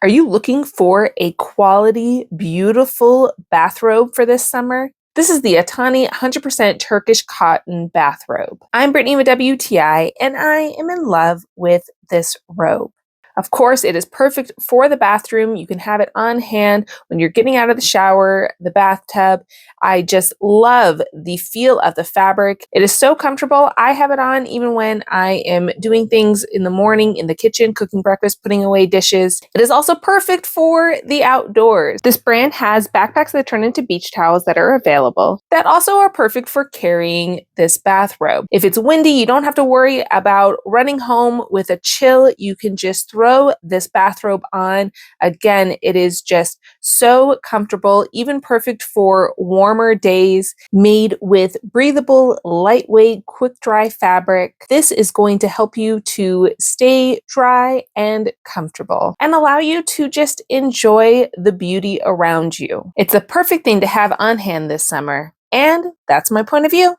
Are you looking for a quality, beautiful bathrobe for this summer? This is the ATANI 100% Turkish cotton bathrobe. I'm Brittany with WTI, and I am in love with this robe. Of course, it is perfect for the bathroom. You can have it on hand when you're getting out of the shower, the bathtub. I just love the feel of the fabric. It is so comfortable. I have it on even when I am doing things in the morning in the kitchen, cooking breakfast, putting away dishes. It is also perfect for the outdoors. This brand has backpacks that turn into beach towels that are available that also are perfect for carrying this bathrobe. If it's windy, you don't have to worry about running home with a chill. You can just throw this bathrobe on. Again, it is just so comfortable, even perfect for warmer days, made with breathable, lightweight, quick dry fabric. This is going to help you to stay dry and comfortable and allow you to just enjoy the beauty around you. It's a perfect thing to have on hand this summer. And that's my point of view.